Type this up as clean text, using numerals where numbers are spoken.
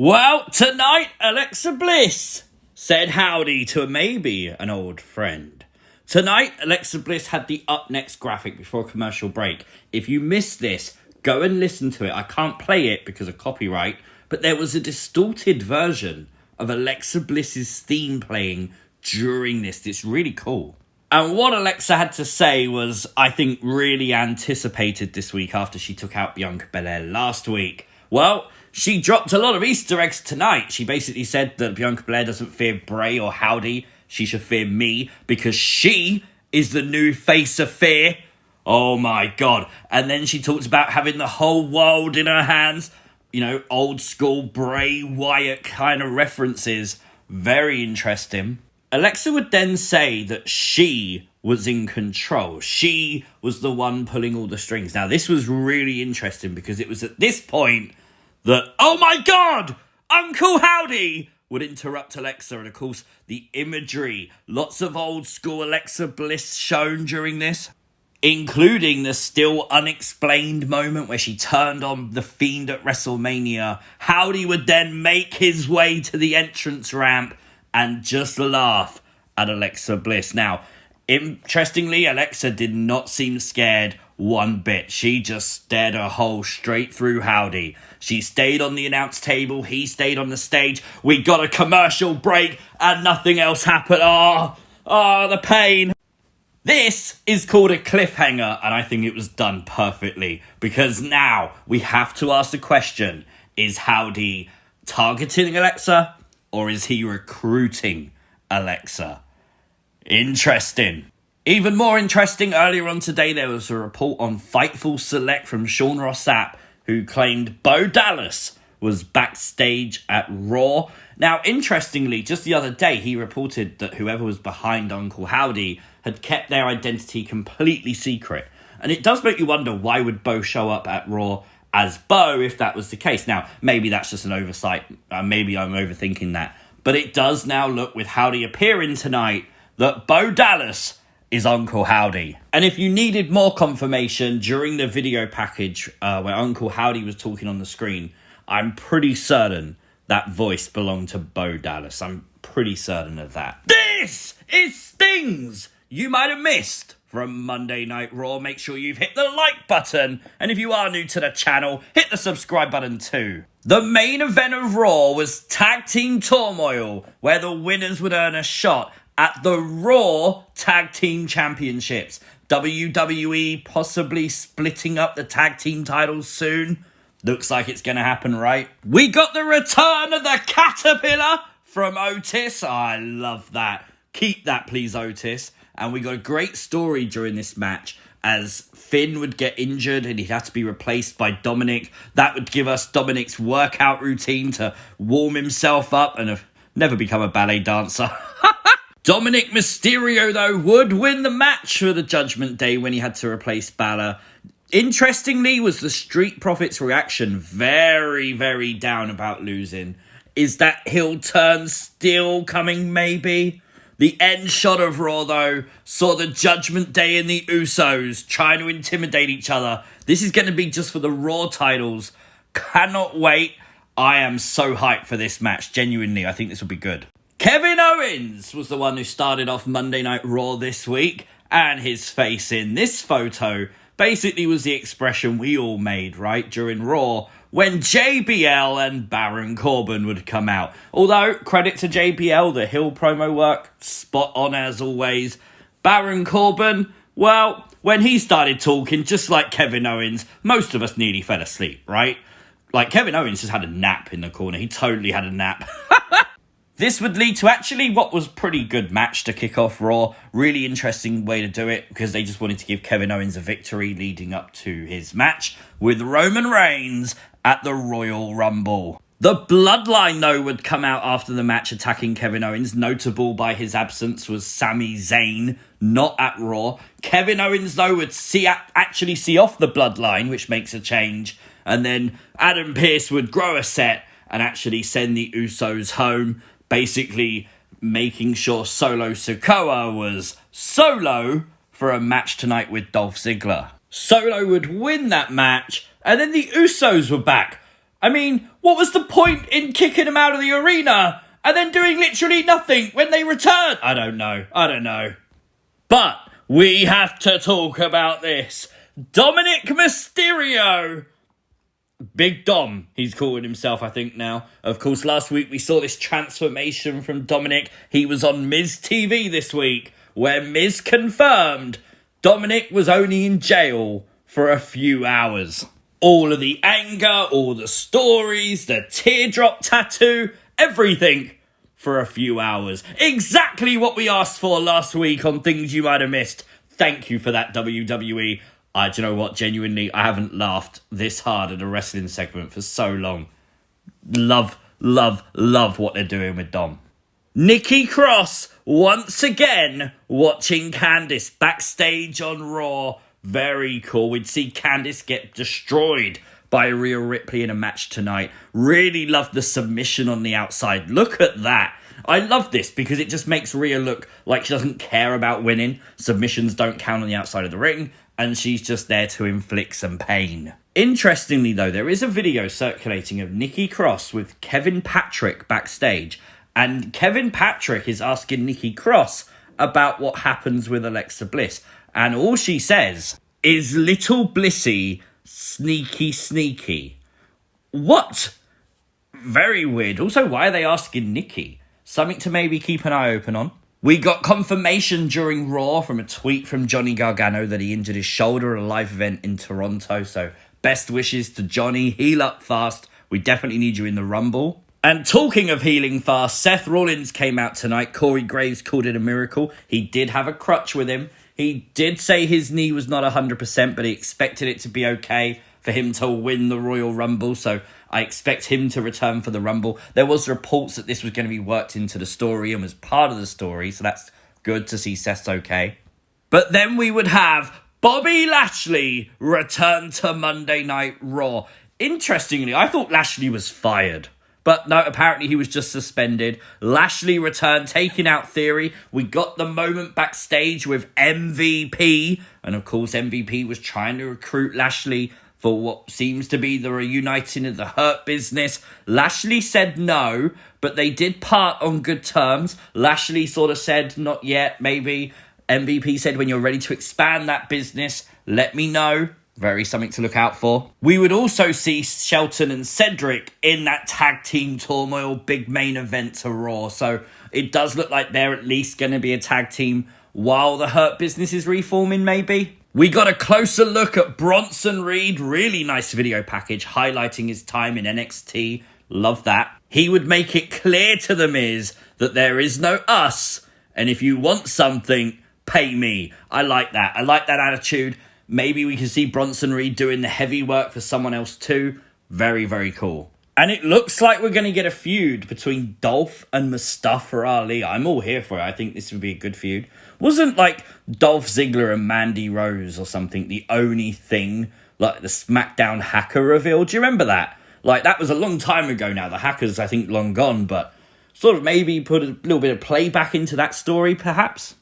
Well, tonight, Alexa Bliss said howdy to maybe an old friend. Tonight, Alexa Bliss had the up next graphic before a commercial break. If you missed this, go and listen to it. I can't play it because of copyright, but there was a distorted version of Alexa Bliss's theme playing during this. It's really cool. And what Alexa had to say was, I think, really anticipated this week after she took out Bianca Belair last week. Well, she dropped a lot of Easter eggs tonight. She basically said that Bianca Belair doesn't fear Bray or Howdy. She should fear me because she is the new face of fear. Oh my God. And then she talks about having the whole world in her hands. You know, old school Bray Wyatt kind of references. Very interesting. Alexa would then say that she was in control. She was the one pulling all the strings. Now, this was really interesting because it was at this point that, oh my God, Uncle Howdy would interrupt Alexa. And of course, the imagery, lots of old school Alexa Bliss shown during this, including the still unexplained moment where she turned on the Fiend at WrestleMania. Howdy would then make his way to the entrance ramp and just laugh at Alexa Bliss. Now, interestingly, Alexa did not seem scared one bit. She just stared her hole straight through Howdy. She stayed on the announce table. He stayed on the stage. We got a commercial break and nothing else happened. Oh, the pain. This is called a cliffhanger, and I think it was done perfectly because now we have to ask the question, is Howdy targeting Alexa or is he recruiting Alexa? Interesting. Even more interesting, earlier on today, there was a report on Fightful Select from Sean Ross Sapp, who claimed Bo Dallas was backstage at Raw. Now, interestingly, just the other day, he reported that whoever was behind Uncle Howdy had kept their identity completely secret. And it does make you wonder, why would Bo show up at Raw as Bo if that was the case? Now, maybe that's just an oversight. Maybe I'm overthinking that. But it does now look, with Howdy appearing tonight, that Bo Dallas is Uncle Howdy. And if you needed more confirmation during the video package where Uncle Howdy was talking on the screen, I'm pretty certain that voice belonged to Bo Dallas. I'm pretty certain of that. This is things you might have missed from Monday Night Raw. Make sure you've hit the like button. And if you are new to the channel, hit the subscribe button too. The main event of Raw was Tag Team Turmoil, where the winners would earn a shot at the Raw Tag Team Championships. WWE possibly splitting up the tag team titles soon. Looks like it's going to happen, right? We got the return of the Caterpillar from Otis. I love that. Keep that, please, Otis. And we got a great story during this match as Finn would get injured and he'd have to be replaced by Dominik. That would give us Dominik's workout routine to warm himself up and never become a ballet dancer. Dominik Mysterio, though, would win the match for the Judgment Day when he had to replace Balor. Interestingly, was the Street Profits' reaction very, very down about losing. Is that heel turn still coming, maybe? The end shot of Raw, though, saw the Judgment Day and the Usos trying to intimidate each other. This is going to be just for the Raw titles. Cannot wait. I am so hyped for this match. Genuinely, I think this will be good. Kevin Owens was the one who started off Monday Night Raw this week, and his face in this photo basically was the expression we all made, right, during Raw, when JBL and Baron Corbin would come out. Although, credit to JBL, the heel promo work, spot on as always. Baron Corbin, well, when he started talking, just like Kevin Owens, most of us nearly fell asleep, right? Like, Kevin Owens just had a nap in the corner. He totally had a nap. This would lead to actually what was pretty good match to kick off Raw. Really interesting way to do it because they just wanted to give Kevin Owens a victory leading up to his match with Roman Reigns at the Royal Rumble. The Bloodline, though, would come out after the match attacking Kevin Owens. Notable by his absence was Sami Zayn, not at Raw. Kevin Owens, though, would actually see off the Bloodline, which makes a change. And then Adam Pearce would grow a set and actually send the Usos home, basically making sure Solo Sikoa was solo for a match tonight with Dolph Ziggler. Solo would win that match, and then the Usos were back. I mean, what was the point in kicking them out of the arena and then doing literally nothing when they return? I don't know. But we have to talk about this. Dominik Mysterio. Big Dom, he's calling himself, I think, now. Of course, last week we saw this transformation from Dominik. He was on Miz TV this week, where Miz confirmed Dominik was only in jail for a few hours. All of the anger, all the stories, the teardrop tattoo, everything for a few hours. Exactly what we asked for last week on Things You Might Have Missed. Thank you for that, WWE. Do you know what? Genuinely, I haven't laughed this hard at a wrestling segment for so long. Love what they're doing with Dom. Nikki Cross, once again, watching Candice backstage on Raw. Very cool. We'd see Candice get destroyed by Rhea Ripley in a match tonight. Really love the submission on the outside. Look at that. I love this because it just makes Rhea look like she doesn't care about winning. Submissions don't count on the outside of the ring, and she's just there to inflict some pain. Interestingly, though, there is a video circulating of Nikki Cross with Kevin Patrick backstage, and Kevin Patrick is asking Nikki Cross about what happens with Alexa Bliss, and all she says is, "Little Blissy, sneaky." What? Very weird. Also, why are they asking Nikki? Something to maybe keep an eye open on. We got confirmation during Raw from a tweet from Johnny Gargano that he injured his shoulder at a live event in Toronto. So best wishes to Johnny. Heal up fast. We definitely need you in the Rumble. And talking of healing fast, Seth Rollins came out tonight. Corey Graves called it a miracle. He did have a crutch with him. He did say his knee was not 100%, but he expected it to be okay for him to win the Royal Rumble. So I expect him to return for the Rumble. There was reports that this was going to be worked into the story and was part of the story, so that's good to see Seth's okay. But then we would have Bobby Lashley return to Monday Night Raw. Interestingly, I thought Lashley was fired. But no, apparently he was just suspended. Lashley returned, taking out Theory. We got the moment backstage with MVP. And of course, MVP was trying to recruit Lashley for what seems to be the reuniting of the Hurt Business. Lashley said no, but they did part on good terms. Lashley sort of said, not yet, maybe. MVP said, when you're ready to expand that business, let me know. Very something to look out for. We would also see Shelton and Cedric in that tag team turmoil big main event to Raw. So it does look like they're at least going to be a tag team while the Hurt Business is reforming, maybe. We got a closer look at Bronson Reed. Really nice video package highlighting his time in NXT. Love that. He would make it clear to The Miz that there is no us. And if you want something, pay me. I like that. I like that attitude. Maybe we can see Bronson Reed doing the heavy work for someone else too. Very, very cool. And it looks like we're going to get a feud between Dolph and Mustafa Ali. I'm all here for it. I think this would be a good feud. Wasn't like Dolph Ziggler and Mandy Rose or something the only thing, like the SmackDown Hacker reveal? Do you remember that? Like, that was a long time ago now. The Hacker's, I think, long gone, but sort of maybe put a little bit of play back into that story, perhaps.